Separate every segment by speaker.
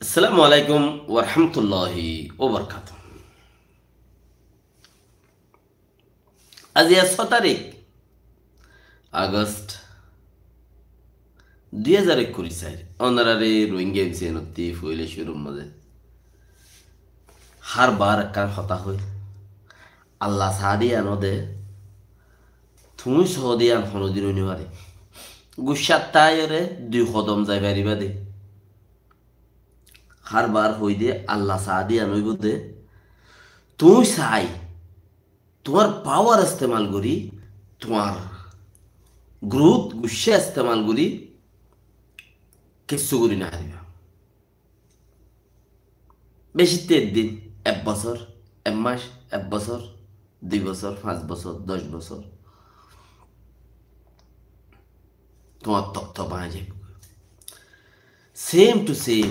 Speaker 1: আসসালামু আলাইকুম ওরহামতুল্লাহি ওবরকাত। আজি 6 তারিখ আগস্ট 2021 অনারারে রোহিঙ্গা এমসিএনতি ফুয়েলে শুরুর মাঝে হার বার কার হতা হই আল্লাহ সাদি আনদে তুমি সহদি আন হনদিন নিবারে গুসাত তাইরে 2 কদম যাই পারিবা দে হার বার হই দে আল্লাহ সাদি আনইব দে তুই চাই তোমার পাওয়ার ইস্তেমাল করি তোমার গ্রোথ গুসা ইস্তেমাল করি কিচ্ছু করি না হারিবা বেশি 3 দিন 1 বছর 1 মাস 1 বছর 2 বছর 5 বছর 10 বছর তোমার তথ্য বানা যাবে সেম টু সেম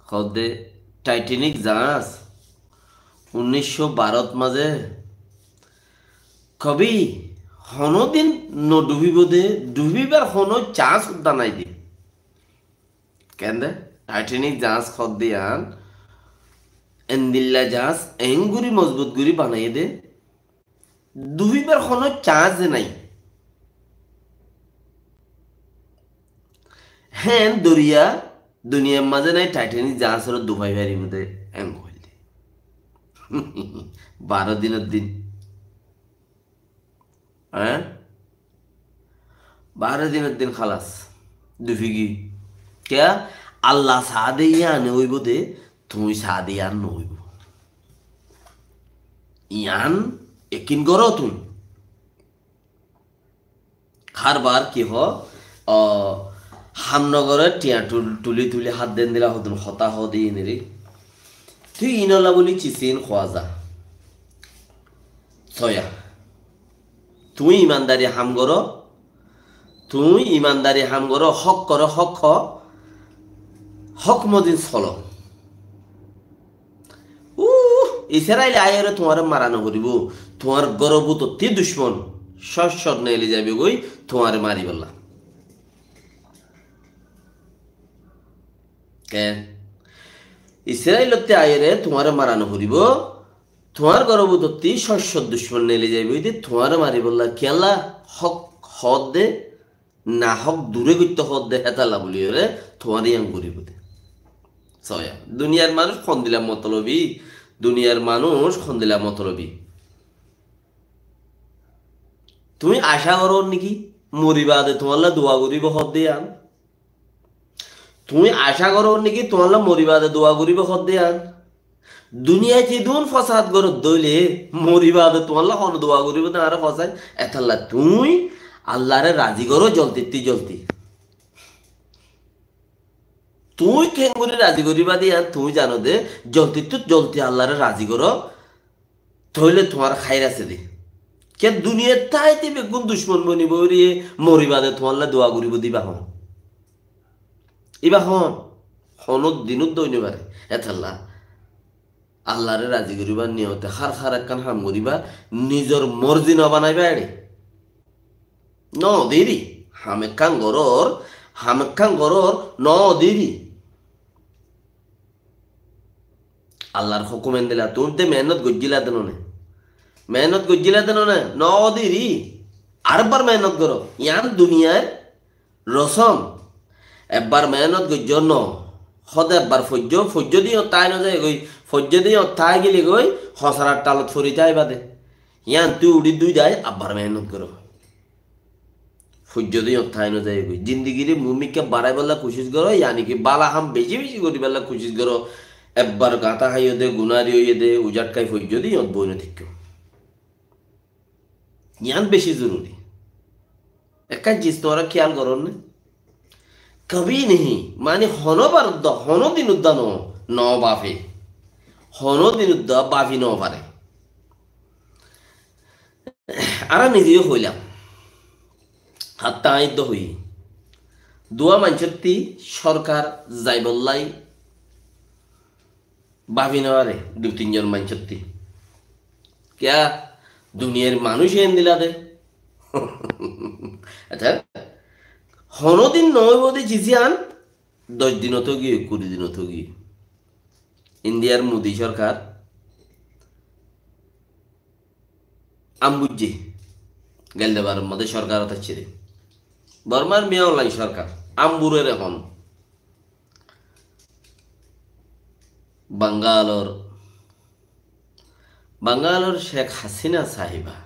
Speaker 1: হদে টাইটানিক জাহাজ 1912 মাঝে কবি হনদিন নডুবিব দে ডুবিবার হন চান্স উদ্যা নাই দি কেন টাইটানিক জাহাজ খদ দিয়ান এন্দিল্লা জাহাজ এঙ্গুরি মজবুত গুরি বানাই দে ডুবিবার হন চান্স নাই হ্যাঁ দরিয়া দুনিয়ার মাঝে নাই টাইটানিক জাহাজের দুবাই ভারি মধ্যে এম হইল 12 দিনের দিন হ্যাঁ 12 দিনের দিন খালাস দুফিগি কে আল্লাহ সাদে ইয়ানে হইব দে তুমি সাদে ইয়ান নহইব ইয়ান একিন করো তুমি খারবার কি হ হামনগরে টিয়া তুলি তুলি হাত দেন দিলা হতুন হতা হ দিয়ে নেরি তুই ইনলা বলি চিচিন খোয়া যা ছয়া তুই ইমানদারি হাম করো তুই ইমানদারি হাম করো হক করো হক হক মদিন চলো ইসরাইল আয়ের তোমার মারানো করিব তোমার গর্বত তি দুশ্মন সৎ নেলে যাবে গই তোমার মারি বললা কেন ইসরাইলতে আয়েরে তোমার মারানো করিব তোমার গর্বতী শস্য দুশ্মন নেলে যাইবে তোমার মারি বললা কেলা হক হদ দে না হক দূরে করতে হদ দে হেতালা বলি রে তোমার ইয়াং করিব দে ছয়া দুনিয়ার মানুষ খন দিলাম মতলবি দুনিয়ার মানুষ খন দিলাম মতলবি তুমি আশা করো নাকি মরিবাদে তোমার দোয়া করিব হদ দে আন তুমি আশা করো নাকি তোমার মরিবাদে দোয়া করিব হদ দে আন দুনিয়ায় কি দুন ফসাদ গরত দইলে মরিবাদে তোমার হন দোয়া করিব না আর ফসাই এতাল্লা তুই আল্লাহরে রাজি করো জলতি তুই কেন করে রাজি করিবা দিয়া তুমি জানো দে জলতি আল্লাহরে রাজি করো তইলে তোমার খাইর আছে দে কে দুনিয়ার তাই দিবে কোন দুশ্মন বনিব রে মরিবাদে তোমার দোয়া করিব দিবা হন ইবা হন হনত দিনত দইনে পারে এতাল্লা আল্লাহরে রাজি করিবার নিয়তে হার একখান হাম করিবা নিজের মর্জি ন বানাইবা এড়ে ন দেরি হামেকান গরর ন দেরি আল্লাহর হুকুমেন দিলা তুমি তে মেহনত গজ্জিলা দেন ন দেরি আরবার মেহনত করো ইয়ান দুনিয়ার রসম একবার মেহনত গজ্জ ন সদে একবার ফজ্জ দিয়ে তাই নযায় গই ফজ্জ দিয়ে তাই গেলে গই হসারার টালত ফরি তাই বাদে ইয়ান তুই উড়ি দুই যায় আবার মেহনত করো ফজ্জ দিয়ে তাই নযায় গই জিন্দিগিরে মুমিকে বাড়াই বেলা কোশিশ করো ইয়ানি কি বালা হাম বেশি করি বেলা কোশিশ করো একবার গাঁথা খাইও দে গুনারি হইয়ে দে উজাট খাই ফজ্জ দিয়ে বই না ঠিক ইয়ান বেশি জরুরি একটা জিনিস তোমরা খেয়াল করো না কবি নেই মানে হন দিন উদ্যা ন বাফে হন দিন উদ্যা বাফি ন পারে আর নিজেও হইলাম হাতটা আইদ্য হই দোয়া মানসতি সরকার যাই বললাই বাফি নেওয়ারে 2-3 জন মানসতি ক্যা দুনিয়ার মানুষ এন দিলা দে আচ্ছা হনদিন নয় বোধে জিজিয়ান 10 দিনও তো গিয়ে 20 দিনও তো গিয়ে ইন্ডিয়ার মোদি সরকার আমবুজি গেলদেবার মধ্যে সরকার হচ্ছে রে বর্মার মিয়াওলাই সরকার আম্বুরের এখন বাঙ্গালোর বাঙ্গালোর শেখ হাসিনা সাহিবা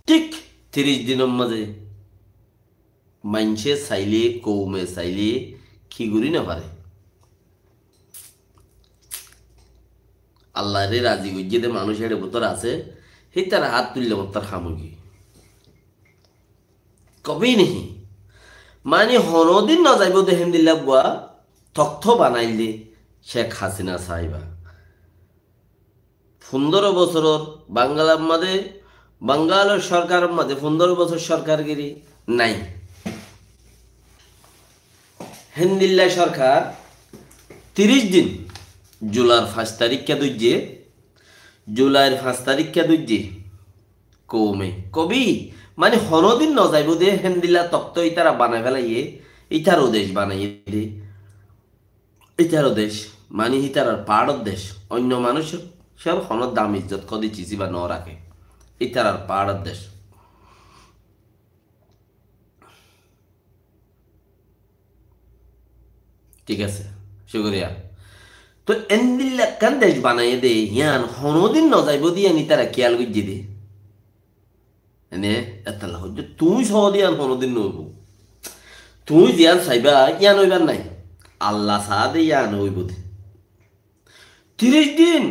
Speaker 1: ঠিক 30 দিনের মাঝে মাইনসে চাইলে কৌমে চাইলে খিগুড়ি না পারে আল্লাহরে রাজি গুজিয়ে মানুষের ভেতর আছে সেই তার হাত তুললে তার সামগ্রী কবেই নেহি মানে হনদিন না যাইব দেখেন দিল্লা বুয়া তথ্য বানাইলে শেখ হাসিনা সাহিবা 15 বছরের বাঙ্গালার মাঝে বাঙ্গালের সরকারের মাঝে 15 বছর সরকারগিরি নাই হেন্দিল্লা সরকার 30 দিন জুলাইয়ের 5 তারিখকে দুইজে জুলাইয়ের 5 তারিখকে দুইজে কৌমে কবি মানে হনদিন ন যাইব দে হেন্দিল্লা তক্ত ইতারা বানাই ফেলাইয়ে ইতারও দেশ বানাইয়ে দে ইতারও দেশ মানে ইতারার পাহাড়ের দেশ অন্য মানুষের সব হনর দাম ইজ্জত কদি চিচি বা ন রাখে ইতারার পাহাড়ের দেশ ঠিক আছে শুক্রিয়া তো এন্দিল্লা কান দেশ বানাইয়ে দে ইয়ান হনদিন ন যাইব দিয়ে নি তারা খেয়াল গুজি দে এনে এতলা হচ্ছে তুই সহ দিয়ান হনদিন নইব তুই দিয়ান চাইবা ইয়ান হইবার নাই আল্লাহ সাহা দে ইয়ান হইব দে 30 দিন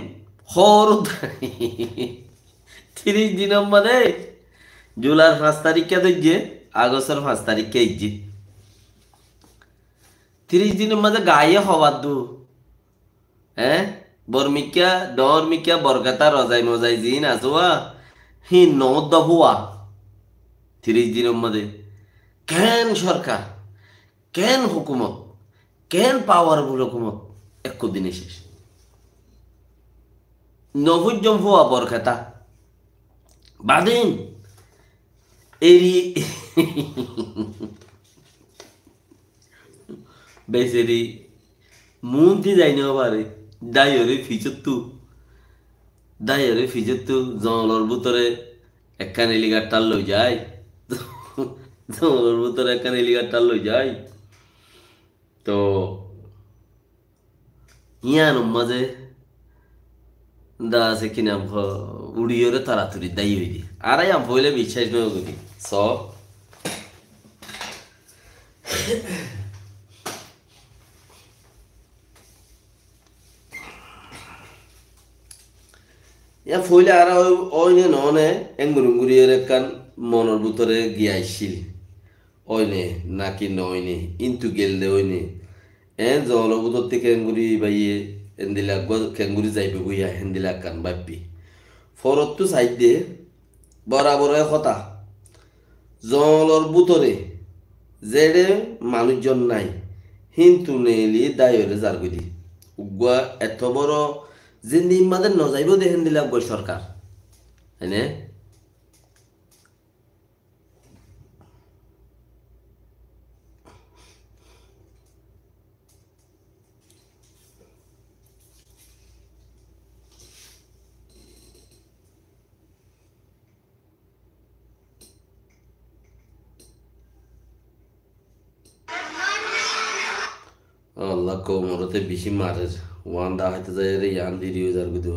Speaker 1: হর 30 দিনের মধ্যে জুলাইয়ের 5 তারিখকে দেখছে আগস্টের 5 তারিখকে ইজ্জি 30 দিনের মধ্যে গায়ে হওয়ার দু হ্যাঁ বর্মিকা ডরমিকা বরকাতা রজাই মজাই জিন আসোয়া হি নদ হুয়া 30 দিনের মধ্যে কেন সরকার কেন হুকুমত কেন পাওয়ারফুল হুকুমত এক দিনে শেষ নভুজম হুয়া বরকাতা বাদিন এরি বেসেরি মুন্তি যাইনি পারে দায়রে ফিচত্তু জঙ্গলের ভিতরে একখান এলিগার লই যায় জঙ্গলের ভিতরে একখান এলিগার লই যায় তো ইয়ান মাঝে দা আছে কিনা উড়িয়ে তাড়াতাড়ি দায়ী হয়ে দি আর আম হইলে বিশ্বাস নয় করি সব ইয়া ফইলে আর ওইনে ননে এঙ্গুরুঙ্গুরিয়ের একখান মনের ভিতরে গিয়াইছিল ওইনে নাকি নইনে ইন্তু গেললে ওইনে জলের ভিতর থেকে এঙ্গুরি বাইয়ে এন্দিলা কেঙ্গুরি যাইবে বইয়া হেন্দিলা কান বাপ্পি ফরত তো সাইড দিয়ে বরাবর কথা জলের ভিতরে যেড়ে মানুষজন নাই হিন্তু নেলি দায়রে জারগুদি উগুয়া এত বড় জিন্দি মাদের ন যাইব দেখেন দিলা সরকার হ্যাঁ আল্লাহ কোমরতে বেশি মারের ওয়ান দা হইতে যায় রে ইয়ান ভিডিও যার গুদি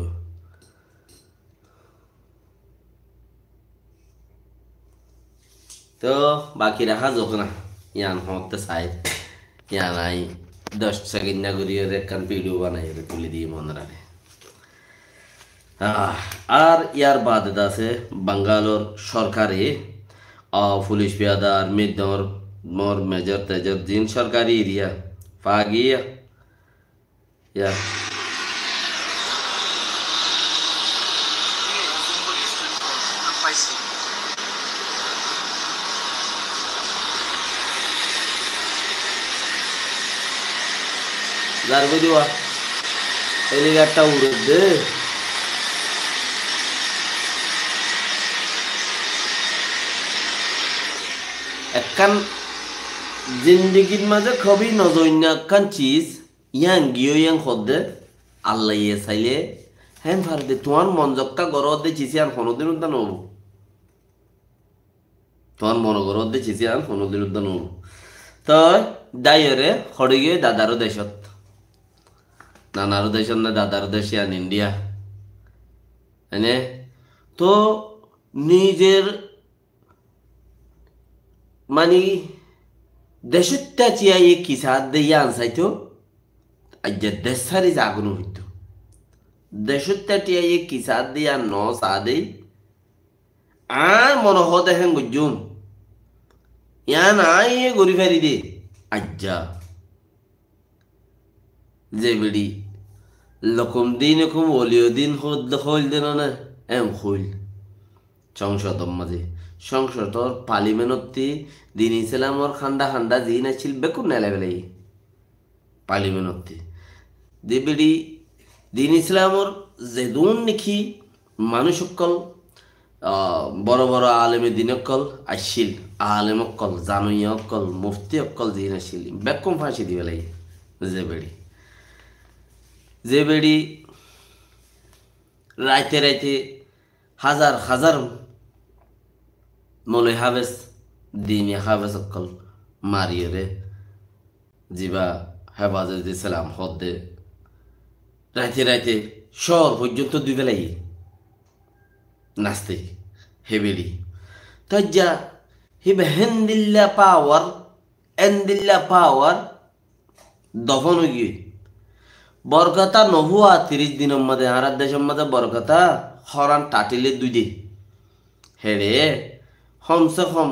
Speaker 1: তো বাকি রাখা যাক না ইয়ান হতে চাই ইয়ান আই 10 সেকেন্ড না করিয়ে একখান ভিডিও বানাই তুলে দিয়ে মনে রাখে আর ইয়ার বাদ আছে বাঙ্গালোর সরকারি পুলিশ পেয়াদা আর্মি দর মোর মেজর তেজর জিন সরকারি এরিয়া পাগিয়া ইয়া যার বুঝিবা এলিগারটা উড়ে দে একখান জিন্দগির মাঝে খুবই নজন্য একখান চিজ ইয়াং গিয়ে ইয়াং হদ্দে আল্লাহ ইয়ে চাইলে হ্যাঁ ভারতে তোমার মন জক্তা গরদ দে চিসি আর কোনোদিন উদ্যান হবো তোমার মন গরদ দে চিসি আর কোনোদিন উদ্যান হবো তই দাইরে হরে গিয়ে দাদারও দেশত নানারও দেশত না দাদারও দেশে আন ইন্ডিয়া এনে তো নিজের মানে দেশটা চিয়াই কিসাদ দিয়ে আনসাইতো আজ দেশ সারি জাগনো হইত দেশটা টিয়াই কিসাদ দিয়া ন সাদে আর মনে হ দেখেন গুজুম ইয়ান আই গরি ফেরি দে আজ্জা যে বেড়ি লকম দিন এরকম অলিও দিন হইল দিন না এম হইল সংসদর মাঝে সংসদর পার্লিমেন্টতি দিন ইসলামর খান্ডা খান্ডা জিন আছিল বেকুন নেলে বেলাই পার্লিমেন্টতি যে বেড়ি দিন ইসলামর যেদুন নেকি মানুষ অকল বড় বড় আলেমে দিন অকল আসছিল আলেম অকল জানুই অকল মুফতি অকল জিন আসছিল বেকম ফাঁসি দিবে লাগে যে বেড়ি রাইতে রাইতে হাজার হাজার মনে হাবেস দিনে হাবেস অকল মারিয়ে রে জিবা হেফাজত ইসলাম হদ্দে রাইতে রাইতে শহর পর্যন্ত দুই বেলাই নাস্তিক হেবেলি তজ্জা হিবে হেন্দিল্লা পাওয়ার এন্দিল্লা পাওয়ার দফন গিয়ে বরকতা নভুয়া 30 দিনের মধ্যে আর দেশের মধ্যে বরকতা হরান টাটিলে 2 দিন হেরে কমসে কম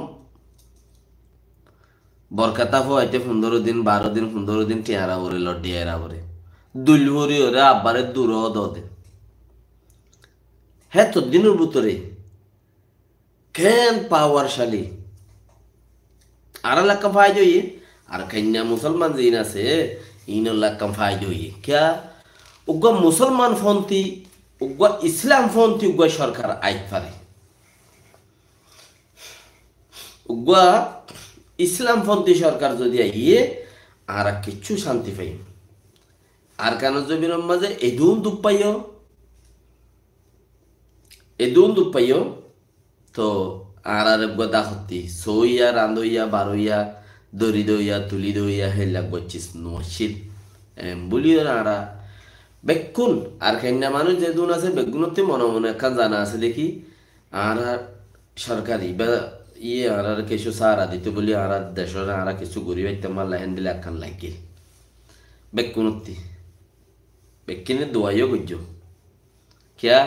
Speaker 1: বরকতা হইতে 15 দিন 12 দিন 15 দিন টিয়ারা ওরে লডিয়ারা ওরে দুলহরি ওরে আব্বারে দূর দে হ্যাঁ তো দিনের ভিতরে কেন পাওয়ারশালী আর লাক্কা ফাই যাই আর কন্যা মুসলমান জিন আছে ইনো লাক্কা ফাই যাই ক্যা উগ্র মুসলমান ফন্তি উগ্র ইসলাম ফন্তি উগ্র সরকার আইত পারে উগ্র ইসলাম ফন্তি সরকার যদি আইয়ে আর কিচ্ছু শান্তি পাই আর কেন জমির মাঝে এদুন দুপ পাইও তো আর গদা হতি সইয়া রান্ধইয়া বারইয়া দরি দইয়া তুলি দইয়া হেলা গচ্ছিস নশিল বলি আরা বেকুন আর খাইনা মানুষ যে দুন আছে বেগুনতে মনে মনে একখান জানা আছে দেখি আর সরকারি বা ইয়ে আর কিছু সারা দিতে বলি আর দেশের আর কিছু গরিব তেমার লাইন দিলে একখান লাগিল বেকুনতি বেকিনে দোয়াইও গজ্জ কিয়া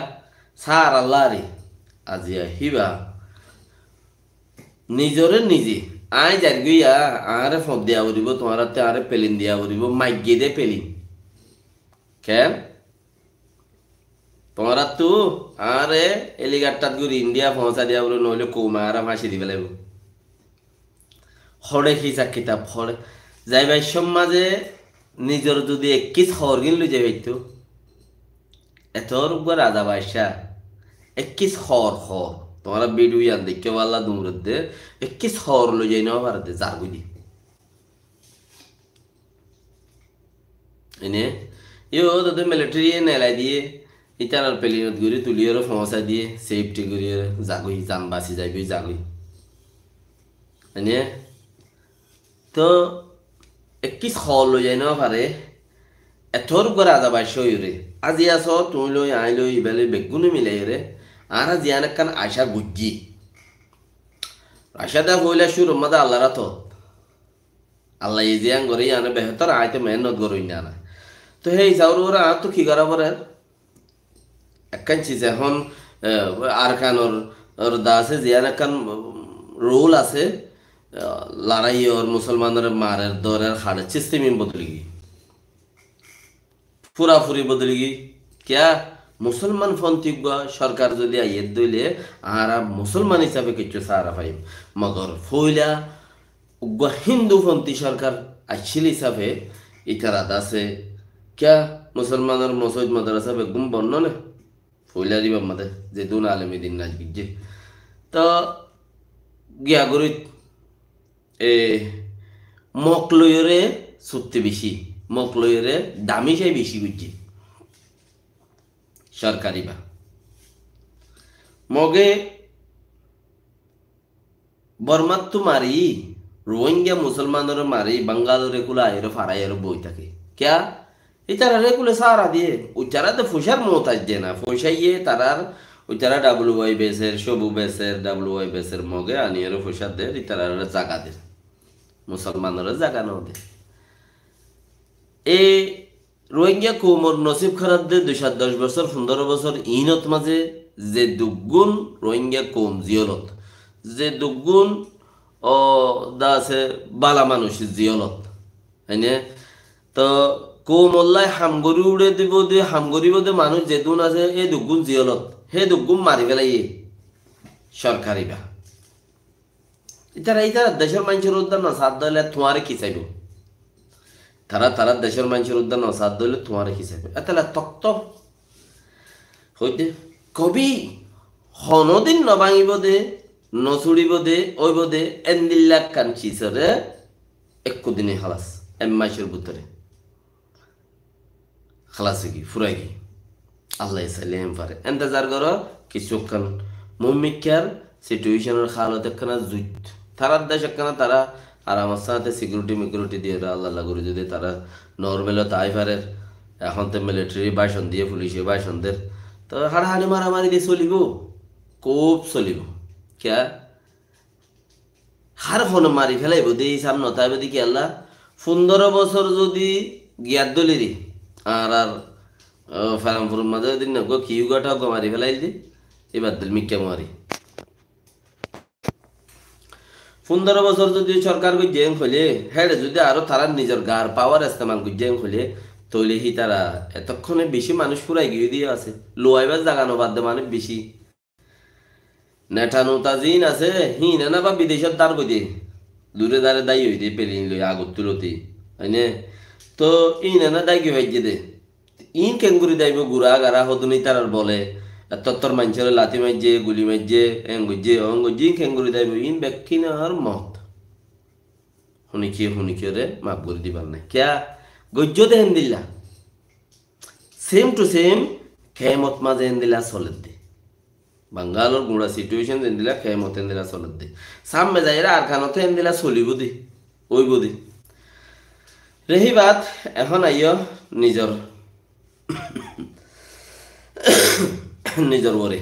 Speaker 1: সার আল্লাহ রে আজিয়া হিবা নিজরে নিজে আয় যার গইয়া আরে ফব দিয়া উড়িব তোমার হাতে আরে পেলিন দিয়া উড়িব মাইগে দে পেলিন কেন তোমার তো আরে এলিগারটাত গুড়ি ইন্ডিয়া পৌঁছা দিয়া বলে নইলে কৌমা আর ফাঁসি দিবে লাগব হরে খিসা কিতাব হরে যাই ভাই সমাজে নিজের যদি 21 খবর কিনলো যাই হইতো এতর উপর রাজা বাদশা 21 খবর তোমারা ভিডিও ইয়ান দেখে পাল্লা দুমরত দে 21 খবর লই যাই না পারতে যার গুদি এনে ইও তো মিলিটারি নেলাই দিয়ে ইতার পেলিনত গুরি তুলিয়র ফমসা দিয়ে সেফটি গুরি জাগুই জান বাসি যাইবি জাগুই এনে তো 21 খবর লই যাই না পারে এতর উপর রাজা বাদশা হইরে আজি আস তুই লই আই লই ইবেলে বেগুনে মিলাই রে আর জিয়ান কান আশা গুজ্জি আশা দা বইলা শুরু মাদা আল্লাহ রাত আল্লাহ ইজিয়ান গরি আনে বেহতর আইতে মেহনত গরই না তো হেই যাওর ওরা তো কি করা পরে একখান চিজ এখন আর কানর দা আছে জিয়ান কান রোল আছে লড়াই ওর মুসলমানের মারের দরের হাড়ের সিস্টেমই বদলি গিয়ে পুরাপুরি বদলি গিয়ে ক্যা মুসলমান ফন্তি সরকার যদি আইয়ের দইলে আর মুসলমান হিসাবে কিছু সারা পাইম মগর ফইলা উগ্র হিন্দু ফন্তি সরকার আসছিল হিসাবে ইতারাত আছে ক্যা মুসলমানের মসজিদ মাদ্রাসা বেগুম বন্য না ফইলা দিবা মাদে যে দুন আলেমি দিন নাচ গিয়ে তো গিয়া গরিত এ মকলয়রে সত্যি বেশি, মকলয়রে দামি চাই বেশি বুঝছি সরকারি বা মগে বর্মাত্তু মারি রোহিঙ্গা মুসলমানের মারি বাঙ্গালোরে কুলা আয়ের ফাড়াইয়ের বই থাকে ক্যা এটারা রেকুলে সারা দিয়ে উচ্চারা তো ফুসার মতাজ দিয়ে না ফুসাইয়ে তারার উচ্চারা ডাব্লিউআই বেসের সবু বেসের ডাব্লিউআই বেসের মগে আনিয়ের ফুসার দে ইতারা জাগা দে মুসলমানের জাগা নাও দে এই রোহিঙ্গা কৌমর নসিব খারাপ দে ২১০ বছর ১৫ বছর ইনত মাঝে যে দুগুণ রোহিঙ্গা কৌম জিয়লত যে দুগুণ ও দা আছে বালা মানুষ জিয়লত হয়নে তো কৌমল্লাই হামগরি উড়ে দিব দে হামগরিব দে মানুষ যে দুন আছে এই দুগুণ জিয়লত হে দুগুণ মারি ফেলাই সরকারি বা ইতারা দেশের মানুষের উদ্যান না সাথ দলে তোমারে কি চাইব তারা দেশের মানুষের উদ্যান না সাথ দলে তোমারে কি চাইব তাহলে তক্ত হইতে কবি হনদিন নভাঙিব দে নচুড়িব দে ওইব দে এন্দিল্লাক কাঞ্চিসরে একদিনে খালাস মাসের ভিতরে খালাসে কি ফুরাই কি আল্লাহ চাইলে পারে এন্তেজার করো কিছুক্ষণ মুমিকার সিচুয়েশনের হালত একখানা জুত তারার দেশ একখানা তারা আর আমার সাথে সিকিউরিটি দিয়ে আল্লাহ করে যদি তারা নর্মেলও তাই পারে এখন তো মিলিটারি বাসন দিয়ে পুলিশে বাসনদের তো হাড়াহাড়ি মারামারি দিয়ে চলিব খুব চলিব ক্যা হার ফোন মারি ফেলাইব দিয়ে সামনে তাইবে দেখি আল্লাহ ১৫ বছর যদি গিয়ার দলিরি আর ফারামপুর মাঝে দিন না গো কিউ গাটা গো মারি ফেলাই দি এবার দিল মিক্কা মারি ১৫ বছর যদি সরকার কই জেং খুলে হেডে যদি আরো তারা নিজের গার পাওয়ার ইস্তেমাল কই জেং খুলে তৈলে হি তারা এতক্ষণে বেশি মানুষ পুরাই গিয়ে দিয়ে আছে লোয়াইবার জাগানো বাদ মানে বেশি নেঠানো তাজিন আছে হিন না বা বিদেশের দ্বার বই দিয়ে দূরে দাঁড়ে দায়ী হইতে পেলিন লই আগত তুলতে হয়নে তো ইন না দায়ী হয়ে দে ইন কেঙ্গুরি দাইব গুড়া গারা হদুনি তারার বলে তত্তর মানুষের লাথি মাইজে গুলি মাইজে এঙ্গুজে অঙ্গুজি কেঙ্গুরি দাইব ইন ব্যাকিনার মত শুনিকিয়ে রে মাফ করে দিবার নাই ক্যা গজ্য দেহেন দিল্লা সেম টু সেম খেমত মাঝে এন দিলা চলের দে বাঙ্গালোর গুড়া সিচুয়েশন এন দিলা খেমত এন দিলা চলের দে সামনে যাইরা আর খানতে এন দিলা চলিব দি ওইব দি রেহি বাত এখন আইয় নিজর নিজর ওরে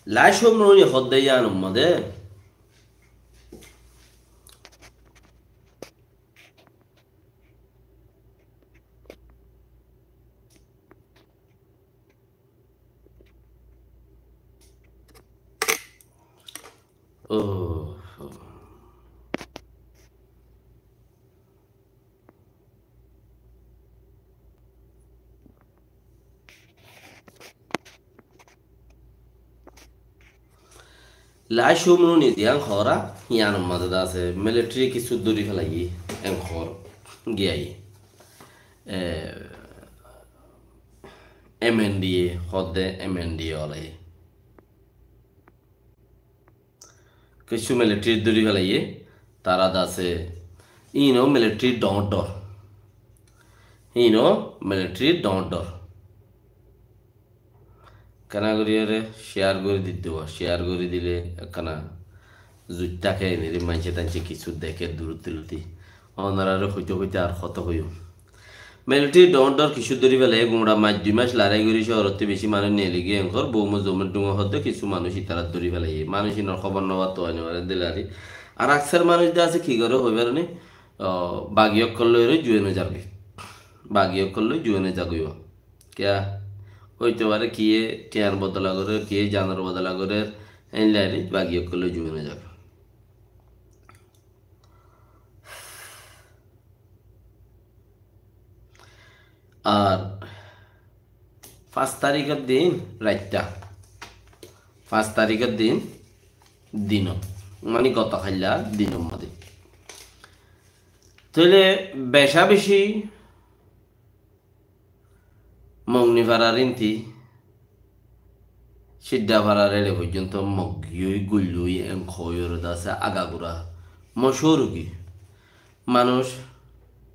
Speaker 1: লাইসম রনি হদ্দাইয়ান উম্মাদে ও লাইসম রনি দিয়াং খরা ইয়ান উম্মাদে আছে মিলিটারি কিছু দূরি ফেলাই এং খর গিয়াই MNDA হদ্দে MNDA ওলাই কিছু মিলিটারি দূরি ফেলাইয়ে তারা দাসে ইনো মিলিটারি ডর ইনো মিলিটারি ডর কেনা করিয়ারে শেয়ার করে দিতে শেয়ার করে দিলে একখানা জুতা খেয়ে নিলে মাইছে টাইছে কিছু দেখে দূরত্বলতি অনারে হইতে আর ক্ষত হইও মিলিটারি ডর কিছু ধরি ফেলে গুঁড়া মাস ২ মাস লড়াই করি শহরতে বেশি মানুষ নিয়ে লিগে এঙ্কর বৌম জমের ডুঙা হতে কিছু মানুষ তারা ধরি ফেলাই মানুষ ইনার খবর নেওয়া তো আনিবারে দিলারি আর আকসার মানুষ যে আছে কি করে হইবার নি বাগিয়ক করলে জুয়েনে যাবে বাগিয়ক করলে জুয়েনে যাগইব ক্যা হইতে পারে কিয়ে টিয়ার বদলা করে কিয়ে জানার বদলা করে এনলাইনে বাগিয়ক করলে জুয়েনে যাবে আর ৫ তারিখের দিন রাতটা ৫ তারিখের দিন মানে গত খাইলা দিনের মধ্যে তাহলে বেশা বেশি মগ্নি ভাড়ার ইন্তি সিদ্ধা ভাড়ার এলে পর্যন্ত মগিয়ই গুল্লুই খয়র দাসে আগাগুড়া মশুর কি মানুষ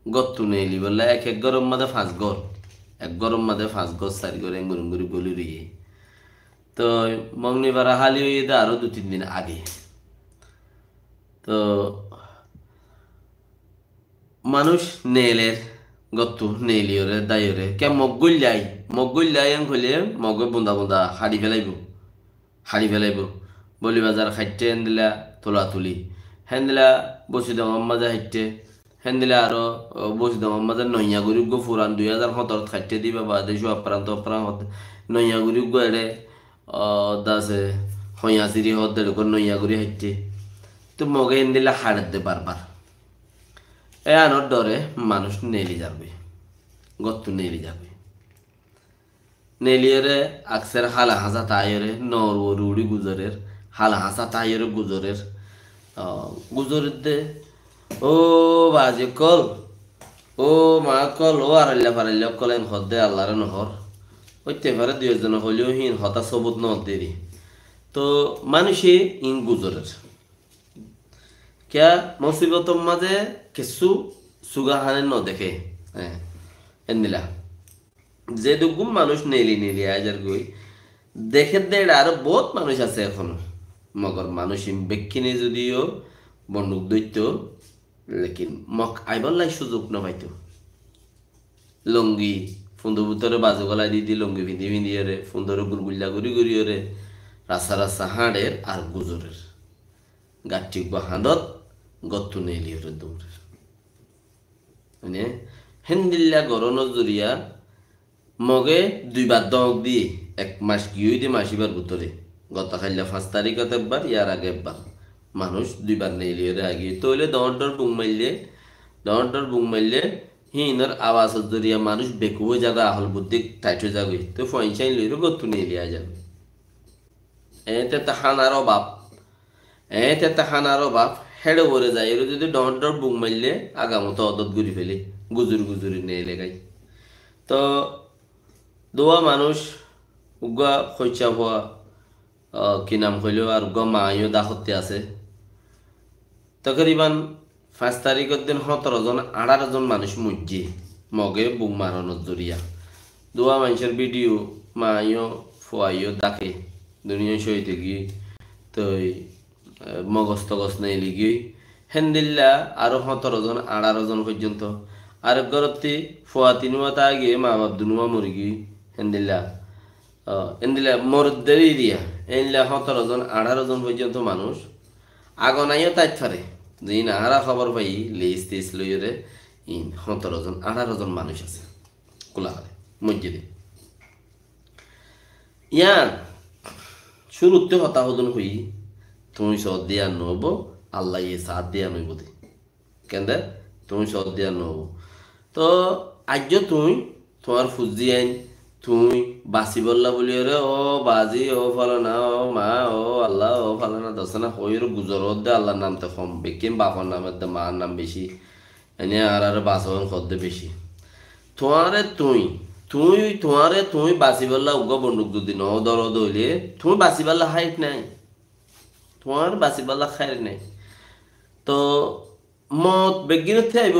Speaker 1: গত্তু নেইলি বললে এক এক গরম মাদে ফাঁস গর এক গরম মাদে ফাঁস গর সারি করে গুড়ি গলি রইয়ে তো মগ্নি ভাড়া হালি হয়ে দে আরো 2-3 দিন আগে তো মানুষ নেলের গত্তু নেলিওরে দাইরে কে মগগুল যাই হলে মগে বুন্দা বুন্দা হাড়ি ফেলাইব বলি বাজার খাইতে হেন দিলা তোলা তুলি হেন দিলা বসি দম মাজা হাইতে হেন দিলা আরো বসি দম মাজা নইয়া গুরি গো ফুরান 2017 খাইতে দিবা বা দেশো অপরান্ত অপরান্ত নইয়া গুরি গো এড়ে দাসে হইয়া সিরি হদ দেড় নইয়া গুরি হাইতে তো মগে হেন দিলা হাড় দে বারবার এ আনোর ডরে মানুষ নেলি যাবে গত্তু নেলি যাবে নেলিয়রে আকসের হালা হাসা তাইরে নর রুড়ি গুজরের হালা হাসা তাইরে গুজরের গুজরের দে ও বাজে কল ও মা কল ও আড়াইলা কল এন হদ দে আল্লাহরে নহর ওইতে পারে 2 জন হলেও হিন হতা সবুত নদ দেরি তো মানুষে ইন গুজরের ক্যা মুসিবতর মাঝে কিছু সুগাহানে ন দেখে হ্যাঁ এনিলা যে দুগুম মানুষ নেলি আজার গই দেখে দে আরো বহুত মানুষ আছে এখনো মগর মানুষ বেক্ষিনে যদিও বন্দুক দৈত্য লেকিন মক আইবল্লাই সুযোগ না পাইতো লঙ্গি ফুন্দর ভিতরে বাজু গলায় দি লঙ্গি ভিন্দিরে ফুন্দরে গুলগুল্লা গুড়িরে রাস্তা হাঁড়ের আর গুজরের গাঠি হাঁদত গত্তু নেলিওরে দৌড়ের মানে হেন্দিল্লা গরন জরিয়া মগে 2 বার দক দিয়ে 1 মাস গিয়ে দিয়ে মাসিবার ভিতরে গত খাইলা 5 তারিখত একবার ইয়ার আগে একবার মানুষ 2 বার নেলিওরে আগে তৈলে দর বুং মারলে হিনর আওয়াজ জরিয়া মানুষ বেকুয়ে জায়গা আহল বুদ্ধি টাইট যাবে তো ফইনসাইন লইরো গত্তু নেলিয়া যাবে এতে তাহানার অভাব হেডে ভরে যায় এর যদি ডর বুক মারলে আগামতো অদত ঘুরি ফেলে গুজুরি নেই লেগাই তো দোয়া মানুষ উগা খৈচা হওয়া কি নাম কইলেও আর উগা মাইও দাহতে আছে তকরিবান 5 তারিখের দিন 17 জন 18 জন মানুষ মুজি মগে বুক মারানোর জরিয়া দোয়া মানুষের ভিডিও মাইও ফুয়াইও ডাকে দুনিয়া সইতে গিয়ে তো মগজ তগজ নেই লিগি হেন্দিল্লা আরো 17 জন 18 জন পর্যন্ত আর গরতি ফুয়া 3 মাতা আগে মা বাপ দুনুয়া মরিগি হেন্দিল্লা মরদেরি দিয়া এনলা 17 জন 18 জন পর্যন্ত মানুষ আগনাইও তাইত পারে দিন আরা খবর পাই লিস্ট লইরে ইন 17 জন 18 জন মানুষ আছে কোলাহারে মসজিদে ইয়ান শুরুতে হতাহতন হই তুমি সদ দিয়া নব আল্লাহ ইয়ে সাথ দিয়া নইব দে কেন তুমি সদ দিয়া নব তো আজ তুমি তোমার ফুজি আইন তুমি বাসি বললা বলি রে ও বাজি ও ফালানা ও মা ও আল্লাহ ও ফালানা দশনা হইর গুজরত দে আল্লাহর নাম তো কম বেকিম বাবার নামের দে মার নাম বেশি এনে আর বাসন খদ্দে বেশি তোমারে তুই বাসি বললা উগা বন্দুক যদি ন দরদ হইলে তুমি বাসি বললা হাইট নাই তোমার বাসি বললা খাই নাই তো মত বেগিনত আইব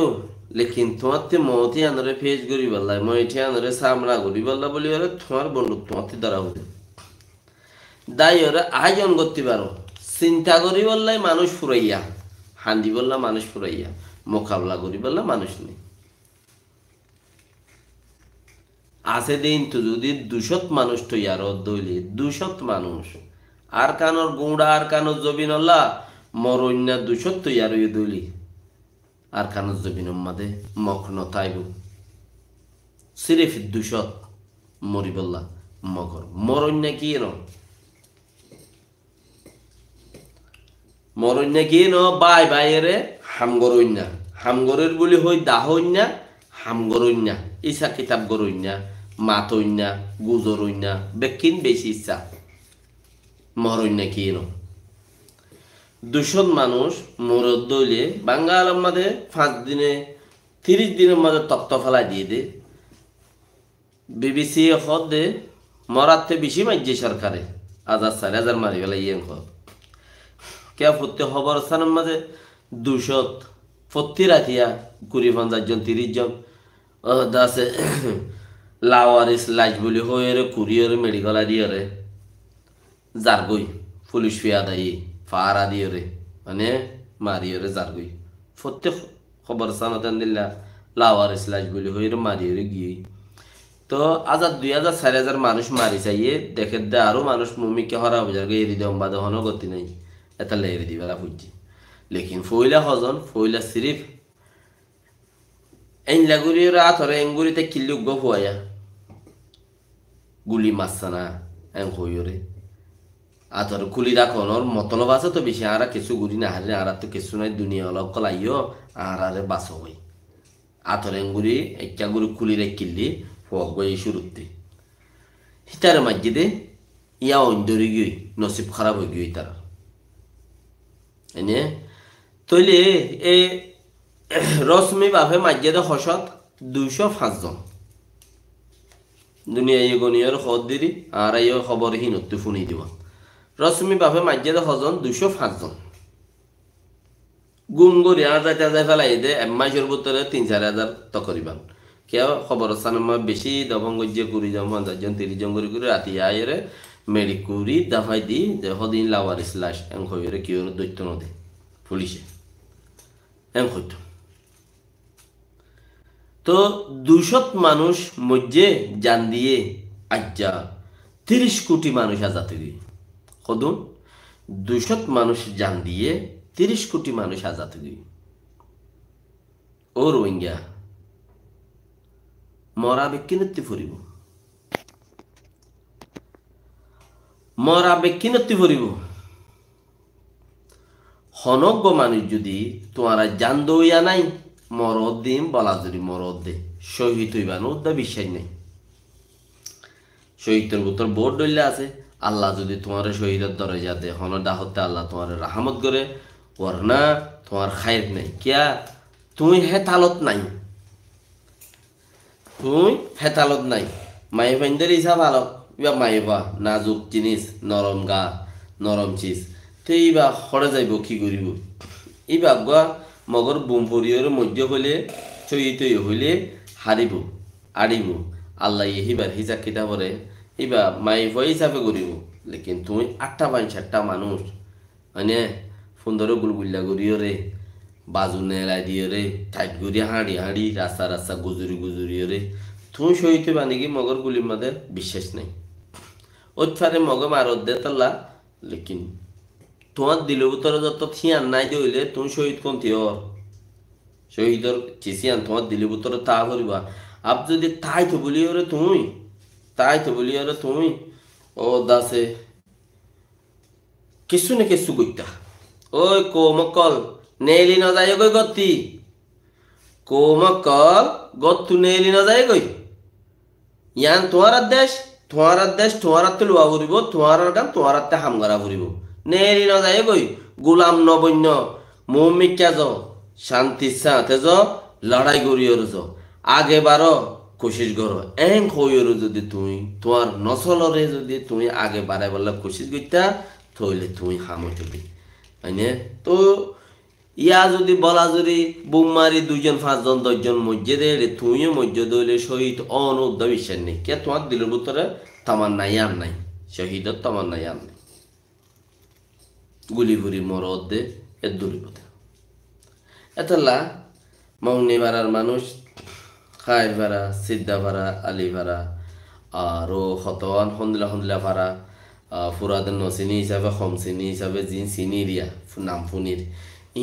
Speaker 1: লেকিন তোমার তে মতি আনরে ফেস করি বললা মই এঠে আনরে সামরা করি বললা বলি ওরে তোমার বন্দুক তোমার দ্বারা হবে দাই ওরে আয়োজন করতে পারো চিন্তা করি বললাই মানুষ ফুরাইয়া হান্দি বললা মানুষ ফুরাইয়া মোকাবলা করি বললা মানুষ নেই আছে দিন তো যদি 200 মানুষ তো ইয়ার দইলে 200 মানুষ আর কানোর গুঁড়া আর কানোর জবিনল্লা মরণ্যা 200 তো ইয়ার দইলি আর কানোর জবিন মাদে মখন তাইব সিরিফ 200 মরি বললা মগর মরণ্যা কি ন মরণ্যা কি ন বাই বাইরে হামগরের বলি হই দাহন্যা হামগরন্যা ইসা কিতাব গরন্যা মাতন্যা গুজরন্যা বেকিন বেশি ইচ্ছা মরন্যা কি ন 200 মানুষ মরদ দইলে বাঙ্গালের মাঝে 5 দিনে 30 দিনের মাঝে তক্ত ফেলাই দিয়ে দে বিবিসি হদ দে মরাতে বেশি মাইজে সরকারে 1000 মারি ফেলাই ইয়ে কে প্রত্যে খবর স্থানের মাঝে 200 প্রতি রাতিয়া 20-50 জন 30 জন দাসে লাওয়ারিস লাইজ বলি হয়ে কুরিয়র মেডিকেল দিয়ে জারগই পুলিশ ফিয়া দায়ী ফারা দিয়ে রে মানে মারিয়ে জারগই প্রত্যেক খবর স্থানতেন দিল্লা লাওয়ারিস লাইজ বলি হয়ে মারিয়ে গিয়ে তো 2000-4000 মানুষ মারি চাইয়ে দেখে দে আরো মানুষ মুমিকে হরা হয়ে যাবে এরি দম বাদে হন গতি নাই এটা লেরি দিবেলা বুঝছি লেকিন ফইলা হজন ফইলা সিরিফ এই লাগুরির আতরে এঙ্গুরিতে কিল্লুক গো হওয়া গুলি মারছানা এং হইরে আতর কুলি রাখনোর মতলব আছে তো বেশি আরা কিছু গুলি না হারে আর তো কিছু নাই দুনিয়া অলক কলাইও আর আরে বাস হই আতর এঙ্গুরি একটা গুরু কুলি রে কিল্লি ফক গই শুরুতে হিতার মসজিদে ইয়া অন্দরি গই নসিব খারাপ হয়ে গই তার এনে তইলে এ রশ্মি বাপে মসজিদে হসত 205 জন দুনিয়া গনিয়র খদ দিরি আর এই খবর হিনত্তু শুনি দিব রশ্মি বাপে মসজিদে হজন 205 জন গুম গরি আর যাই ফেলাই দে মাসের ভিতরে 3-4 হাজার তকরিবান কে খবর স্থানে বেশি দবং গজ্জে কুড়ি জন 50 জন 30 জন করে রাতি আয়েরে মেরি কুড়ি দাফাই দি যে হদিন লাওয়ারিস লাশ এং হইরে কি ওর দৈত্য নদে পুলিশে এং হইত তো 200 মানুষ মধ্যে জান দিয়ে আজ্জা 30 কোটি মানুষ আজাতে গই কদুন 200 মানুষ জান দিয়ে 30 কোটি মানুষ আজাতে গই ও রোহিঙ্গা মরা বেকিনতি ফুরিব মরা বেকিনতি ফুরিব হনজ্ঞ মানুষ যদি তোমারা জান দইয়া নাই মরদ দিম বলা যদি মরদ দে শহীদ হইবান উদ্দা বিশ্বাস নেই শহীদের ভিতর বোর্ড ডইলে আছে আল্লাহ যদি তোমার শহীদের দরজা দে হনডা হতে আল্লাহ তোমার রাহমত করে ওরনা তোমার খায়ের নেই কিয়া তুই হেতালত নাই তুই হেতালত নাই মাই ফাইন্দের হিসাব আলো ইবা মাইবা নাজুক জিনিস নরম গা নরম চিজ তো ইবা হরে যাইব কি করিব ইবা গা মগর বুম পরিয়র মধ্য হইলে চৈত হইলে হারিব আড়িব আল্লাহ হিবার হিসাব কিতাবরে ইবা মাই ভয় হিসাবে করিব লেকিন তুই 8টা মানুষ মানে সুন্দর গুলগুল্লা করিও রে বাজু নেলাই দিয়ে রে টাইট করি হাঁড়ি রাস্তা গুজুরিও রে তুই সহিত বানিকি মগর গুলির মধ্যে বিশ্বাস নেই ওইফারে মগ মারত দে তাল্লা লেকিন তোমার দিল ভিতরে যত থিয়ান নাই হইলে তুমি শহীদ কোন থিয়র শহীদর চিসিয়ান তোমার দিল ভিতরে তা করিবা আপ যদি তাই তো বলিও রে তুমি ও দাসে কিছু না কিছু কইতা ওই কোমকল নেলি ন যায় গই গতি কোমকল গত্তু নেলি ন যায় গই ইয়ান তোমার দেশ তোমার তো লোয়া ফুরিব তোমার গান তোমার হামগারা ফুরিব নেলি ন যায় গই গোলাম নবন্য মৌমিকা য শান্তি সাথে য লড়াই করিওর য আগে বারো কোশিশ করো এং হইর যদি তুমি তোমার নসলরে যদি তুমি আগে বাড়াই বললে কোশিশ করতা তাহলে তুমি হামতবি মানে তো ইয়া যদি বলা যদি বুম মারি 2-5 জন 10 জন মধ্যে দে তুমিও মধ্যে দইলে শহীদ অনুদ্ধ বিশ্বাস নেই কে তোমার দিলের ভিতরে তামার নাই আর নাই শহীদের তামার নাই আর নাই গুলি ভুরি মরদ দে এর দূরপথে এতলা মৌনি ভাড়ার মানুষ খাই ভাড়া সিদ্ধা ভাড়া আলি ভাড়া আরও হতওয়ান হন্দলা ভাড়া ফুরাদের নচিনি হিসাবে খমচিনি হিসাবে জিন চিনি দিয়া নাম ফুনির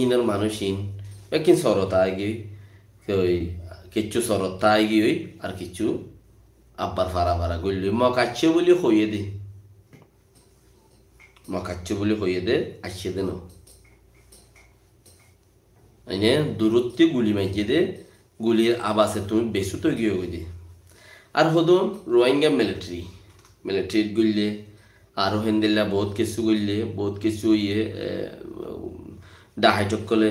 Speaker 1: ইনের মানুষ ইন কিন সরতা আগে ওই কিচ্ছু সরতা আগে ওই আর কিছু আব্বার ভাড়া গলি মকাচ্ছে বলি হইয়ে দে আসছে দে ন এনে দূরত্বে গুলি মাইকে দে গুলির আবাসে তুমি বেশু তো গিয়ে গই দে আর হদো রোহিঙ্গা মিলিটারি গুললে আরো হেন্দিল্লা বহুত কিছু ইয়ে ডাহাইটক কলে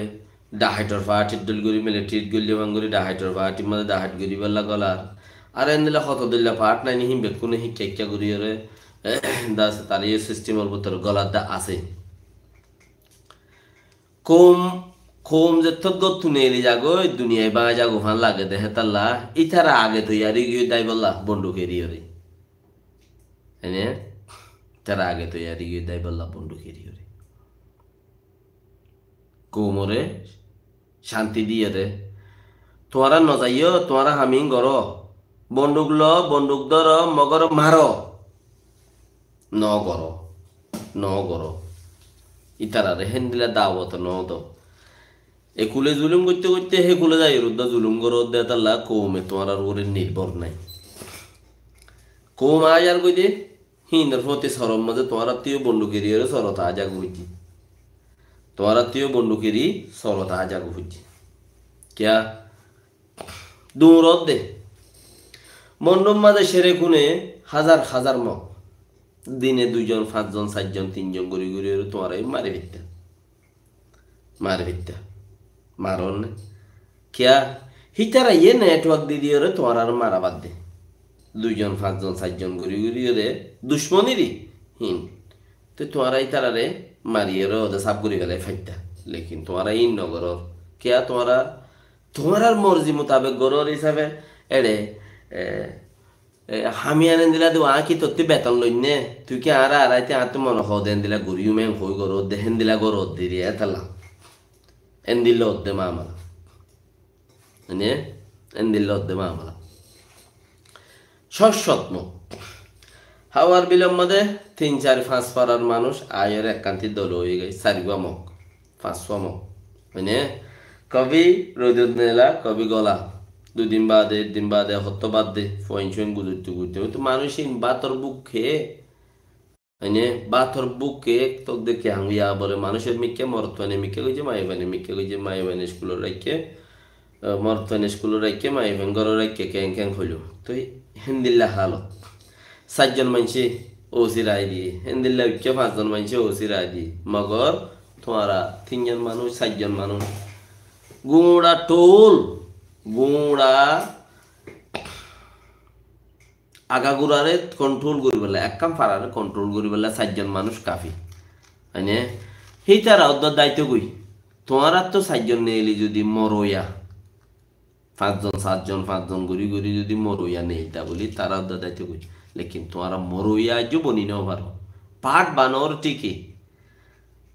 Speaker 1: ডাহাইটর ফাটির দল গরি মিলিটারিত গলি মাঙ্গুরি ডাহাইটর ফাটির মধ্যে ডাহাইট গরি বেলা গলার আর এনদিলা কত দিল্লা ফাট নাই নিহিম বেকুনে হি কেক্কা গরি রে দাস তার এই সিস্টেমের ভিতর গলার দা আছে কম কম যে তো গত নেলি যাগো দুনিয়ায় বা যাগো ফান লাগে দেহে তাল্লা ইতারা আগে তো ইয়ারি গিয়ে দাই বললা বন্দুকেরি রে এনে তারা আগে তো ইয়ারি গিয়ে দাই বললা বন্দুকেরি রে কোমরে শান্তি দিয়ে দে তোমারা ন যাইও তোমারা হামিং গর বন্দুক ল বন্দুক ধর মগর মার ন গর ন গর ইতারা রে হেন দিলা দাওয়াত ন তো একুলে জুলুম করতে করতে হে কুলে যাই রুদ্দা জুলুম গর দে তাল্লা কমে তোমার আর ওরে নির্ভর নাই কম আজ আর কই দে হিন্দর প্রতি সরম মাঝে তোমার আত্মীয় বন্দুকেরি সরতা আজা গুইছি তোমার আত্মীয় বন্দুকেরি সরতা আজা গুইছি क्या দৌড়ত দে মন্ডপ মাঝে সেরে কোনে হাজার হাজার মগ দিনে 2 জন 5 জন 7 জন 3 জন গড়ি গড়ি তোমার মারে ভিত্তা মারন क्या হিতারা ये নেটওয়ার্ক দি দিয়ে তোমার আর মারা বাদ দে 2 জন 5 জন 7 জন গড়ি গড়ি দুশ্মনীরই হিন তো তোমার তারা রে মারিয়ে ওদের সাপ করি গেলে ফাইতা লেকিন তোমার ইন নগর क्या তোমার মর্জি মোতাবেক গরর হিসাবে এড়ে হামি আনেন দিলা দেওয়া কি তোর বেতন লই নে তুই কি আর আড়াইতে আর মনে হ দেন দিলা গরিউ মেং হই গর দেহেন দিলা গর দিরি এতালা এন দিল দে মামলা মানে এন দিল দে মামলা স্বপ্ন হাওয়ার বিলম্বদে 3-4-5 পাড়ার মানুষ আয়ের একান্তি দল হয়ে গেছে 4 মক 500 মক মানে কবি রোদ নেলা কবি গলা 2 দিন বাদে 1 দিন বাদে হত্য বাদ দে ফইন গুজুরতে গুজুরতে তো মানুষই বাতর বুক খেয়ে মানে বাতর বুক খেয়ে তো দেখে হাঙ্গিয়া বলে মানুষের মিকে মরতনে মিকে কইছে মাইবানে মিকে কইছে মাইবানে স্কুলের রাইকে মরতনে স্কুলের রাইকে মাইবান গর রাইকে ক্যাং হইল তো হিন্দিল্লা হালত 7 জন মানসি ওসি রায় দিয়ে হিন্দিল্লা 5 জন মানসি ওসি রায় দিয়ে মগর তোমারা 3 জন মানুষ 7 জন মানুষ গুড়া টোল গুড়া আগাগুড়ারে কন্ট্রোল করি বলে এক কাম পারারে কন্ট্রোল করি বলে 4 জন মানুষ কাফি মানে সেই তারা ওদের দায়িত্ব কই তোমার তো 4 জন নেইলি যদি মরইয়া 5 জন 7 জন 5 জন ঘুরি ঘুরি যদি মরইয়া নেইতা বলি তারা ওদের দায়িত্ব কই লেকিন তোমারা মরইয়া যে বনি নাও পারো পাট বানোর ঠিকই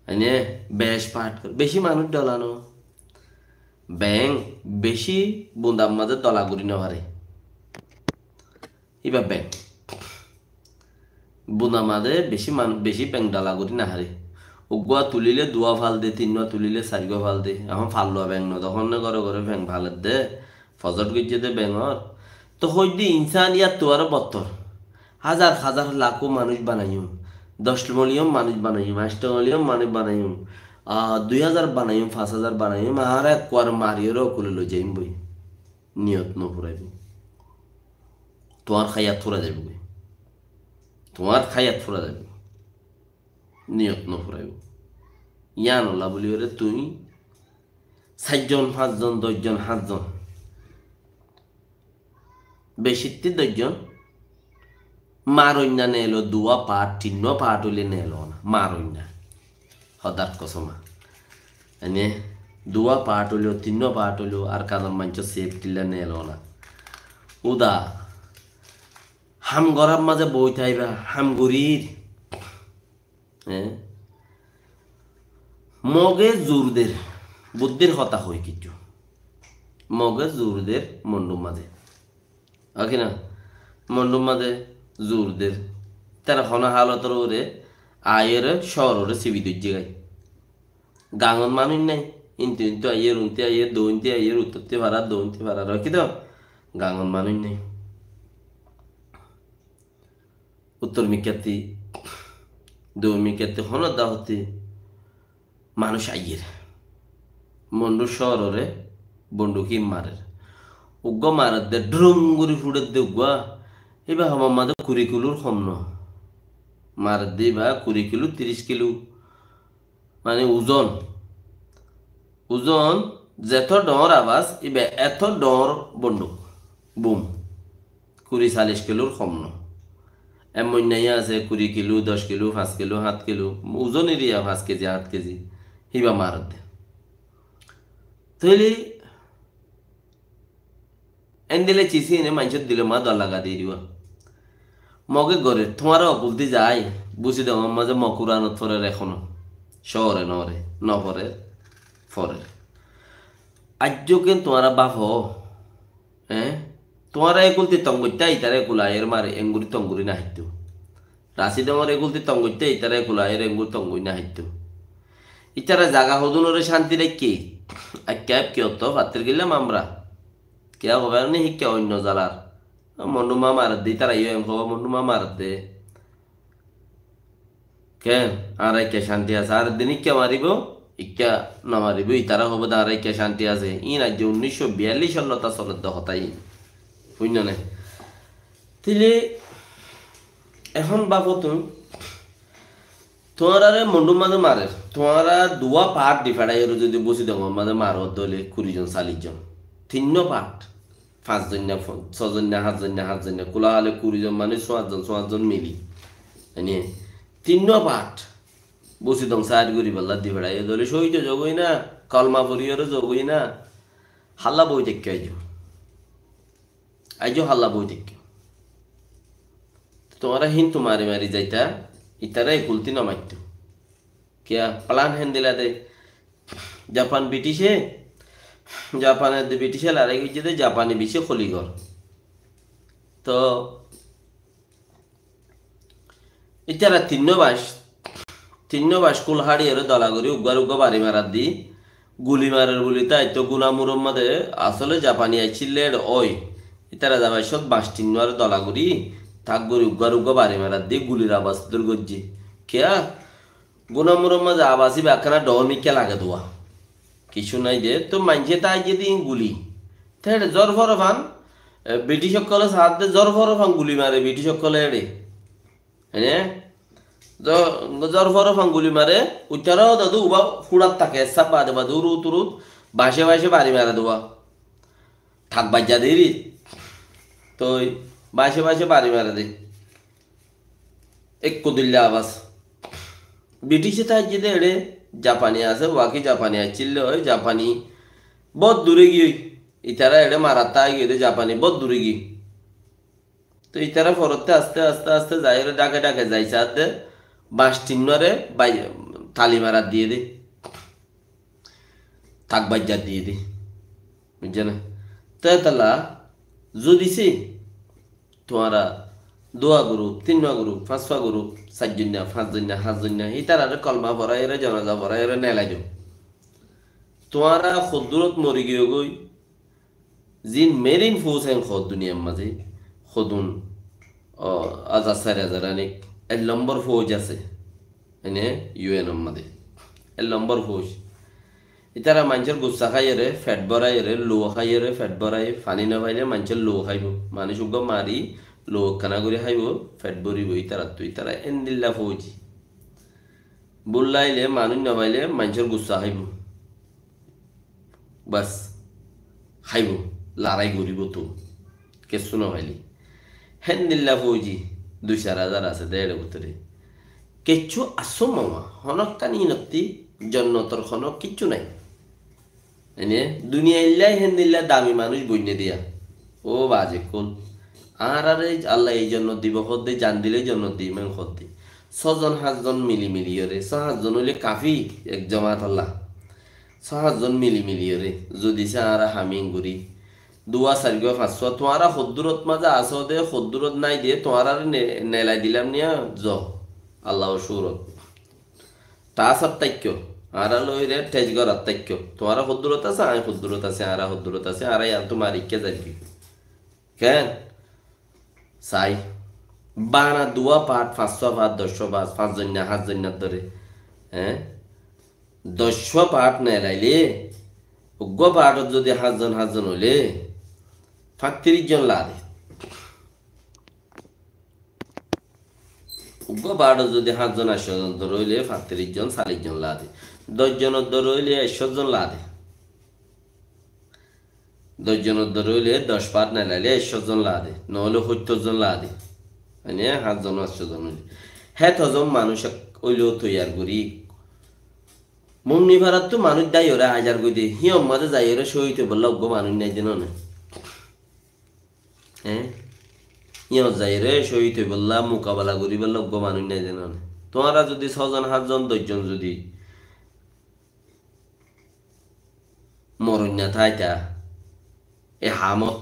Speaker 1: মানে বেশ পাট বেশি মানুষ ডলানো ব্যাং বেশি বুন্দার মাঝে দলাগুড়ি নেওয়ারে এবার ব্যাং বুন্দা মাঝে বেশি ব্যাং দলাগুড়ি না হারে উগুয়া তুলিলে 2 ফাল দে 3 তুলিলে 4 ফাল দে এখন ফালুয়া ব্যাং ন তখন না ঘরে ঘরে ব্যাং ফালের দে ফজর গিয়ে দে ব্যাঙর তো হই দি ইনসান ইয়ার তো আরো বত্তর হাজার হাজার লাখো মানুষ বানাইম 10 মিলিয়ন মানুষ বানাইম 8 মিলিয়ন মানুষ বানাইম 2000 বানাইম 5000 বানাইম আর একবার মারিয়েরও কুলে লই যাইম বই নিয়ত ন পুরাইব তোমার খাইয়াত ফুরা যাবে তোমার খাইয়াত ফুরা যাবে নিয়ত ন ফুরাইব ইয়ান ওলা বলি ওরে তুমি 4 জন 5 জন 10 জন 7 জন বেশিতে 10 জন মারইনা নেলো 2 পাট 3 পাট হইলে নেলো না মারইনা হদাত কসমা এনে 2 পাট হইলো 3 পাট হইলো আর কাজন মাঞ্চ সেফ টিলা নেলো না উদা হাম গরাম মাঝে বই থাইবা হাম গরির মগে জোরদের বুদ্ধির হতা হই কিছু মগে জোরদের মন্ডুম মাঝে আগে না মন্ডুম মাঝে জোরদের তারা হনা হালতর ওরে আয়ের শহরে সিবি দুই জায়গায় গাঙন মানুষ নাই ইন্তু ইন্তু আইয়ের উনতে আইয়ের দৌনতে আইয়ের উত্তরতে ভাড়া দৌনতে ভাড়া রাখি তো গাঙন মানুষ নেই উত্তর মিকাতি দৌন মিকাতি হনর দাহতে মানুষ আইয়ের মন্ডু শহরে বন্দুকি মারের উগ্গ মারের দে ড্রুম গুড়ি ফুড়ের দে উগ্গা এবার আমার মাঝে 20 কিলোর কম ন মারের দে বা 20 কিলো 30 কিলো মানে ওজন ওজন যেত ডর আওয়াজ ইবে এত ডর বন্দুক বুম 20-40 কিলোর কম ন এমন নাইয়া আছে 20 কিলো 10 কিলো 5 কিলো 7 কিলো ওজন এরিয়া 5 কেজি 8 কেজি হিবা মারত দে তৈলি এন দিলে চিসি এনে মানুষের দিলে মা দল লাগা দিয়ে দিবা মগে গড়ে তোমার অপুলতি যায় বুঝি দেব মাঝে মকুরানত ফরের এখনো শহরে নরে নপরে ফরের আজ্যকে তোমারা বাপ হ্যাঁ তোমারা একুলতি তঙ্গইতা ইতারা একুলা এর মারে এঙ্গুরি তঙ্গুরি না হাইতো রাশি ডমর একুলতি তঙ্গইতা ইতারা একুলা এর এঙ্গুর তঙ্গুই না হাইতো ইতারা জাগা হদুনরে শান্তি রেখে ক্যাব কে হতো ভাতের গেলাম আমরা কে হবে নি শিক্ষা অন্য জ্বালার মন্ডুমা মারাত দি তারা ইয়ে হবা মন্ডুমা মারাত দে কেন আর কে শান্তি আছে আর দিন ইক্কা মারিব ইক্কা না মারিব ইতারা হবো আর কে শান্তি আছে ই রাজ্য 1942 সালতা চলত হতাই শূন্য নাই তিলে এখন বাপো তুমি তোমারে মন্ডুম মাঝে মারে তোমারা দুয়া পাট ডিফাড়াই যদি বসি দেব মাঝে মারো দলে 20 জন 40 জন 3 পাট 5 জন 6 জন 7 জন কোলা হলে 20 জন মানে 6 জন মিলি এনে 3 পাট বসি দং সাইড করি বল্লা ডিফাড়াই দলে সইত জগই না কলমা পরিয়র জগই না হাল্লা বই দেখকে আইজো হাল্লা বই দেখকে তোমারা হিন্তু মারি মারি যাইতা ইতারাই কুলতি নামাইতো কিয়া প্লান হেন দিলা দে জাপান ব্রিটিশে লড়াই হয়েছে দে জাপানি বিশ্বে খলিগর তো ইতারা তিন্ন বাস কুলহাড়ি এর দলাগরি উগা বাড়ি মারার দি গুলি মারার বলি তাই তো গুনা মুরম্মদে আসলে জাপানি আইছিলে ওই ইতারা যাবাই সব বাস তিন্ন আর দলাগরি থাক গরি উগা বাড়ি মারার দি গুলির আবাস তোর গজ্জি কেয়া গুনা মুরম্মদ আবাসি বাখানা ডমিকে লাগে দোয়া কিছু নাই যে তো মানছে তাই যদি গুলি তাই জ্বর ফর ফান ব্রিটিশ সকলে সাথে জ্বর ফর ফান গুলি মারে ব্রিটিশ সকলে এড়ে হ্যাঁ জ্বর ফর ফান গুলি মারে উচ্চারাও দাদু উবা ফুড়াত থাকে সব বাদে বাদে উরুত বাসে বাড়ি মারে দোয়া থাক বাজ্যা দেরি তো বাসে বাড়ি মারে দে এক দিল্লা আবাস ব্রিটিশে তাই যে এড়ে জাপানি আছে ওয়াকি জাপানি আসছিল ওই জাপানি বহুত দূরে গিয়ে ইতারা এড়ে মারাতা গিয়ে জাপানি বহুত দূরে গিয়ে তো ইতারা ফরতে আস্তে যাই ডাকে যাইছে আদে বাস টিন্নরে তালি মারা দিয়ে দে থাক বাজ্যা দিয়ে দে বুঝছে না তালা যদিছে তোমারা 2 গ্রুপ 3 গ্রুপ 5 গ্রুপ 4 জন 5 জন 7 জন ইতারা কলমা পড়াই এর জনাজা পড়াই এর নেলাই দিও তোমারা খুদরত মরি গিয়ে গই জিন মেরিন ফৌজ হেন খদ দুনিয়ার মাঝে খদুন আজাদ 4000 অনেক এক নম্বর ফৌজ আছে এনে ইউএন মাঝে এক নম্বর ফৌজ ইতারা মানুষের গুচ্ছা খাই রে ফ্যাট বড়াই রে লো খাই রে ফ্যাট বড়াই পানি না পাইলে মানুষের লো খাইব মানুষ উগ্র মারি লো খানা করে খাইব ফ্যাট বরিব ইতারা এন্দিল্লা ফৌজি বুল্লাইলে মানুষ না পাইলে মানুষের গুচ্ছা খাইব বাস খাইব লড়াই করিব তো কেসু না পাইলি হেন্দিল্লা ফৌজি 2-4 হাজার আছে দেড় ভিতরে কিচ্ছু আসো মামা হনক কানি নতি জন্নতর খনক কিচ্ছু নাই এনে দুনিয়া ইল্লাই হেন্দিল্লা দামি মানুষ বইনে দিয়া ও বাজে কোন আর আল্লাহ এই জন্য দিব খদ্দে জান দিলে জন্য দিই মেন খদ্দে 6 জন 7 জন মিলি রে 7 জন হইলে কাফি এক জমাত আল্লাহ 7 জন মিলি রে যদি সে আর হামিং গুরি 2-4-5 তোমারা খদ্দুরত মাঝে আসো দে খদ্দুরত নাই দিয়ে তোমারা নেলাই দিলাম নিয়া জ আল্লাহ সুরত তা সত্যাক্য আর লই রে তেজগর আত্যাক্য তোমারা খদ্দুরত আছে আই খদ্দুরত আছে আর খদ্দুরত আছে আর তোমার ইকে যাবি কেন চাই বানা 2 পাট 500 পাট 10 পাট 5 জন 7 জন ধরে হ্যাঁ 10 পাট নেলাইলে উগ্র পাটত যদি 7 জন হইলে 30 জন লাগে উগ্র পাটত যদি 7 জন 8 জন ধরে হইলে 30 জন 40 জন লাগে 10 জনের ধরে হইলে 100 জন লাগে 10 জনের ধরে হইলে 10 পাট না লাইলে 100 জন লা দে নহলে 70 জন লা দে মানে 7 জন 800 জন হইলে হ্যাঁ তজন মানুষ হইলেও তৈয়ার করি মঙ্গনি ভাড়াত তো মানুষ দায় ওরা হাজার কই দে হিয়ম মাঝে যাই ওরা সহিতে বললে অজ্ঞ মানুষ নাই যেন না হ্যাঁ ইয়ত যাই রে সহিতে বললাম মোকাবেলা করি বললে অজ্ঞ মানুষ নাই যেন না তোমারা যদি 6 জন 7 জন 10 জন যদি মরণ না থাইতা এ হামত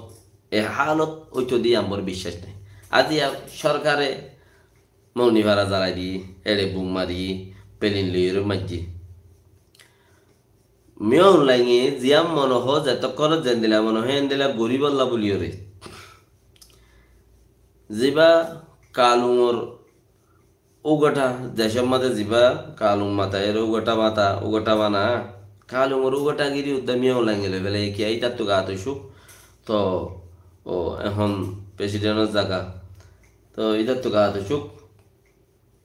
Speaker 1: এ হালত ওইটো দিয়ে আমার বিশ্বাস নেই আজি সরকারে মৌনি ভাড়া জ্বালাই দি এড়ে বুং মারি পেলিন লইয়ের মাঝি মেয় লাইঙে জিয়াম মনহ যেতক্ষণ যেন দিলা মনহ হেন দিলা গরিব আল্লাহ বলিও যিবা কালুঙর উগটা দেশের মাঝে যিবা কালুং মাথা এর উগটা বানা কালুঙর উগটা গিরি উদ্যমিও লাইঙে বেলে কি এইটার তো গা তৈসুক তো ও এখন প্রেসিডেন্টের জায়গা তো এটার তো গা তৈসুক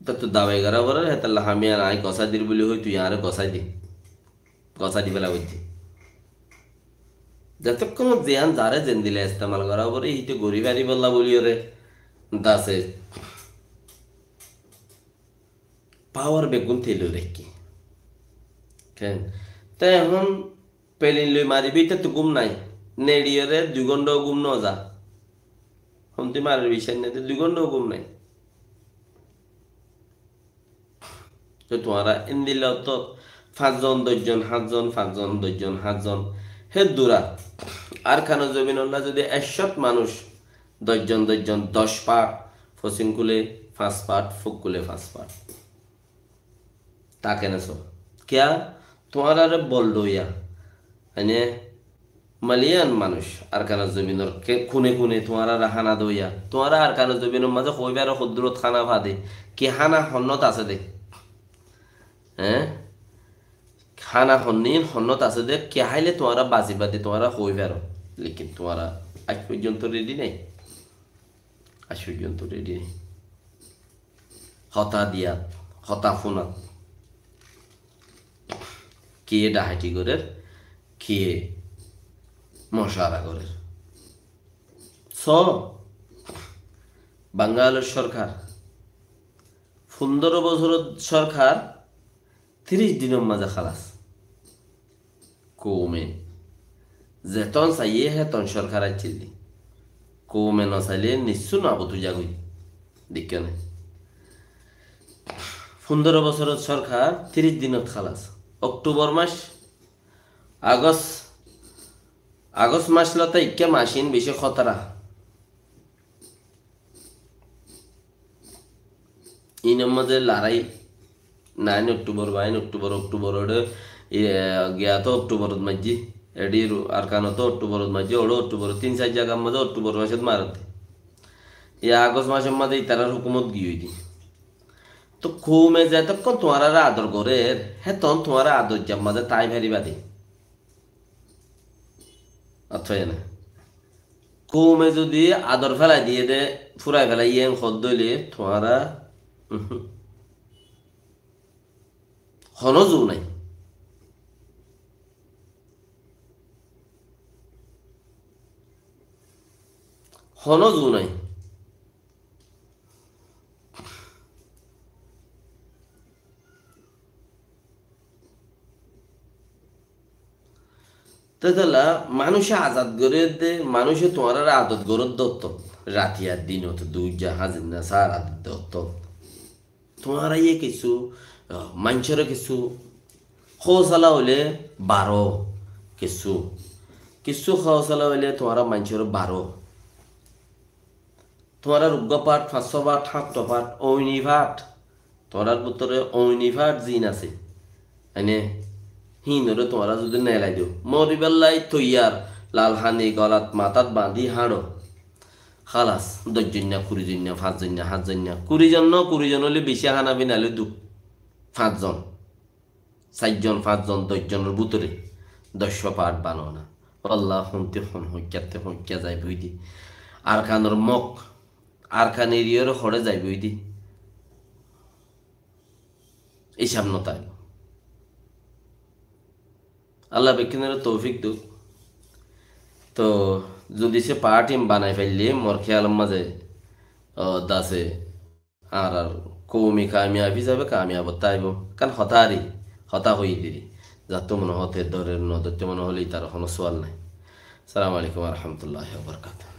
Speaker 1: এটা তো দাবাই গারা বলে হেতাল্লা আমি আর আই গসাই দির বলি হই তুই আরে গসাই দি বেলা বলছি যতক্ষণ জিয়ান যারে জেন দিলে ইস্তেমাল করা পরে ইতে গরিব হারি বললা বলি ওরে দাসে পাওয়ার বেগুন থেল রেখি কেন তাই এখন পেলিন লই মারিবি তো গুম নাই নেড়িয়রে 2 ঘন্টাও গুম ন যা হমতি মারের বিষয় নেই 2 ঘন্টাও গুম নাই তো তোমারা এন দিলে তো 5 জন 10 জন 7 জন 5 জন 10 জন 7 জন হে দূরা আর খানো জমিন যদি 100 মানুষ 10 জন 10 জন 10 পাট ফসিং কুলে 5 পাট ফুক কুলে 5 পাট তা কেন সো क्या তোমারা রে বল দইয়া মানে মালিয়ান মানুষ আর কানা জমিনের খুনে খুনে তোমারা হানা দইয়া তোমারা আর কানা জমিনের মাঝে কইবার হদ্রত খানা ভাদে কি হানা হন্নত আছে দে হ্যাঁ খানা হন্নিন হন্নত আছে দে কে হাইলে তোমারা বাজি বাদে তোমারা কইবার লেকিন তোমারা আজ পর্যন্ত রেডি নেই আজ পর্যন্ত রেডি নেই হতা দিয়া হতা ফোনাত কে ডাহাটি করে কে মশারা করে বাঙালের সরকার 15 বছর সরকার 30 দিনের মাঝে খালাস কৌমে যেতন চাইয়ে হেতন সরকার আইছিলি কৌমে নচাইলে নিশ্চয় না বতু যাগুই দেখে নাই 15 বছর সরকার 30 দিনত খালাস অক্টোবর মাস আগস্ট মাস লতা ইকে মাসিন বেশি খতরা ইনের মধ্যে লড়াই 9 অক্টোবর 9 অক্টোবর গিয়া তো অক্টোবর মাঝি এডি আর কানো তো অক্টোবর মাঝি ওড়ো অক্টোবর 3-4 জায়গার মধ্যে অক্টোবর মাসের মারতে আগস্ট মাসের মধ্যে তারার হুকুমত গিয়ে দি তো কৌমে যতক্ষণ তোমার আদর করে হ্যাঁ তখন তোমার আদর যার মাঝে তাই ভারি বাদে অথয় না কৌমে যদি আদর ফেলাই দিয়ে দে ফুরাই ফেলাই ইয়ে খদ দইলে তোমারা হনজু নাই হনজু নাই তাহলে মানুষে আজাদ করে দে মানুষে তোমার আদত গরত দত্ত রাতি আর দিন হতো 2 জাহাজ না সার আদত দত্ত তোমার ইয়ে কিছু মানুষের কিছু খোসালা হইলে 12 কিছু কিছু খোসালা হইলে তোমার মানুষের 12 তোমার রুগ্গপাট 500 পাট 700 পাট ঐনিভাট তোমার ভিতরে ঐনিভাট জিন আছে এনে হিনরে তোমরা যদি নেলাই দিও মরিবেল্লাই তৈয়ার লাল হানি গলাত মাথাত বাঁধি হাঁড়ো খালাস 10 জন 20 জন 5 জন 7 জন 20 জন হলে বেশি হানাবি নাহলে 5 জন 4 জন 5 জন 10 জনের ভিতরে 10 পাট বানো না আল্লাহ হন্তে হন হইয়া যাই বই দি আর খানোর মক আর খান এরিয়ার হরে যাই বই দি এই সামনতায় আল্লাহ বেকিনের তৌফিক দুক তো যদি সে পাওয়ার টিম বানাই ফেললি মোর খেয়ালের মাঝে দাসে আর কৌমি কামিয়াবি যাবে কামিয়াব তাইব কারণ হতারি হতা হই দিরি যার তো মনে হতে ধরে নদতে মনে হলেই তার কোনো সোয়াল নাই। সালাম আলাইকুম রহমতুল্লাহ বরকাত।